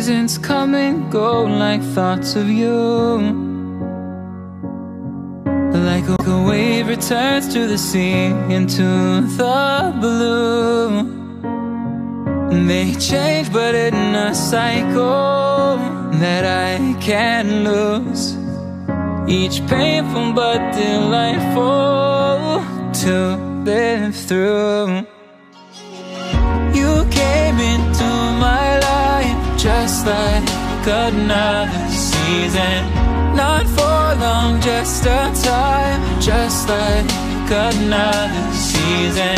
seasons come and go like thoughts of you. Like a wave returns to the sea, into the blue. They change but in a cycle that I can't lose. Each painful but delightful to live through. You came into my life just like another season. Not for long, just a time, just like another season.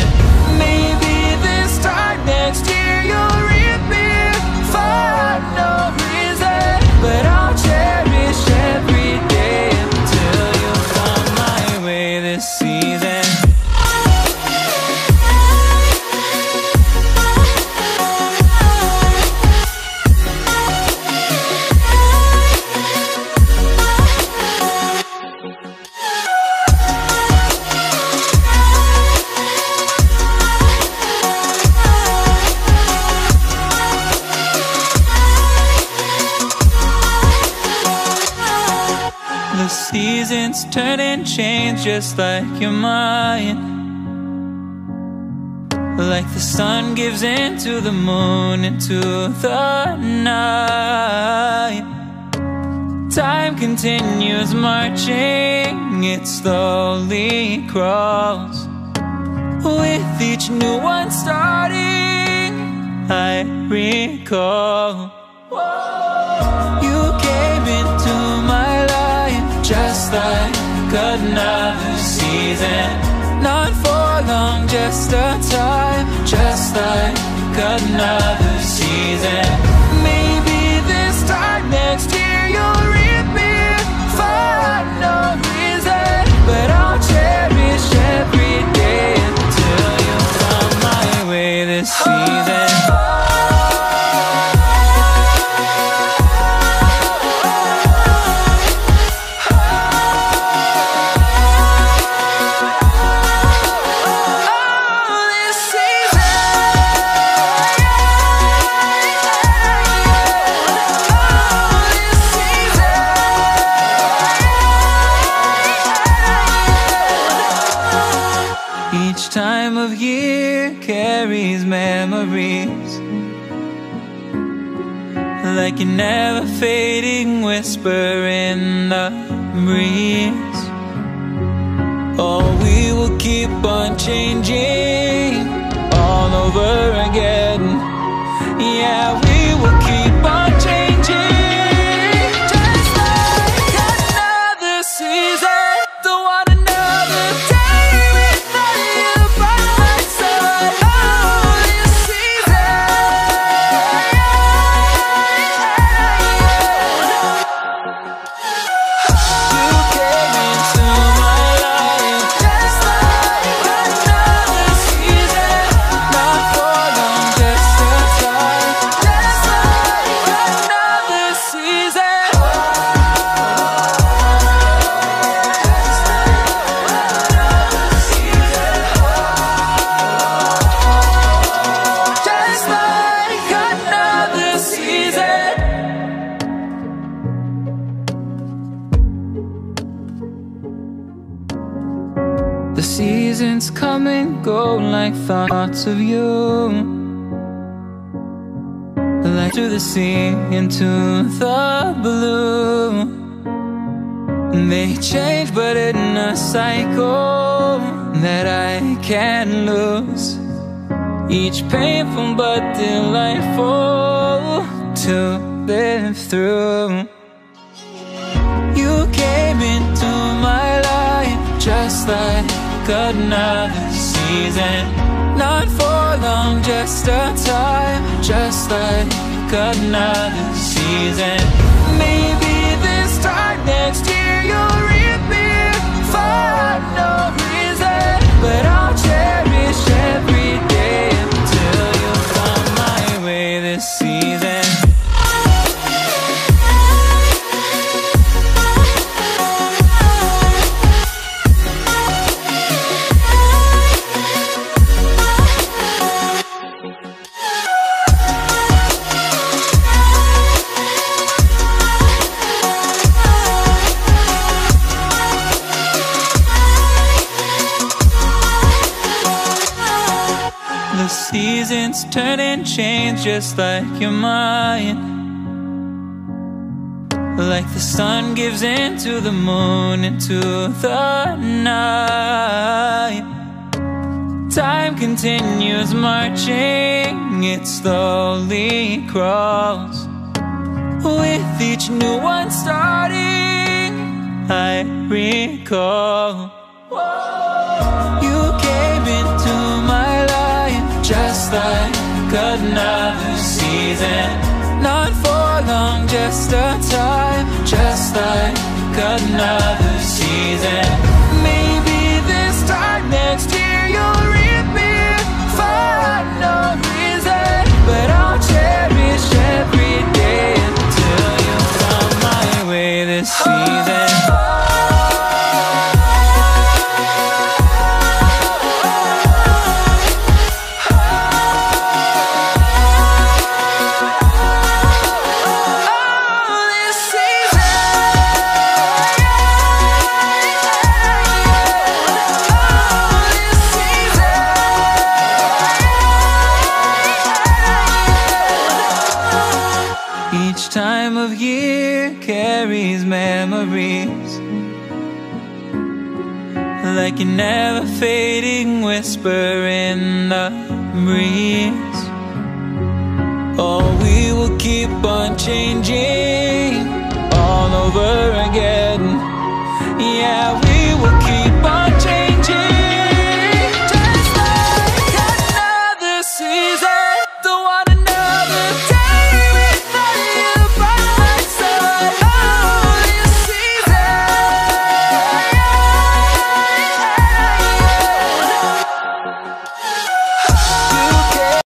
Maybe this time next year you'll reappear for no reason, but I'll cherish every day until you come my way this season. Seasons turn and change just like your mind. Like the sun gives into the moon, into the night. Time continues marching, it slowly crawls. With each new one starting, I recall. You came into my life just like another season. Not for long, just a time, just like another season. Maybe this time next year you'll reappear for no reason, but I'll cherish every day until you come my way this season. Time of year carries memories, like a never fading whisper in the breeze. Oh, we will keep on changing all over again. Yeah, we will keep on changing, just like another season. Don't want another day without you by my side. Oh, this season. You came into my life just like another season. Not for long, just a time, just like another season. Just like another season. The seasons come and go like thoughts of you. Like through the sea, into the blue. They change but in a cycle that I can't lose. Each painful but delightful to live through. You came into my life just like another season. Not for long, just a time, just like another season. Maybe this time next year you'll reappear for no reason, but I'll cherish every day until you come my way this season. seasons turn and change just like your mind. Like the sun gives into the moon, into the night. Time continues marching, it slowly crawls. With each new one starting, I recall you came into my life just like another season. Not for long, just a time, just like another season. Maybe this time next year you'll reappear for no reason, but I'll cherish every day until you come my way this season. Each time of year carries memories, like a never fading whisper in the breeze. Oh, we will keep on changing all over again.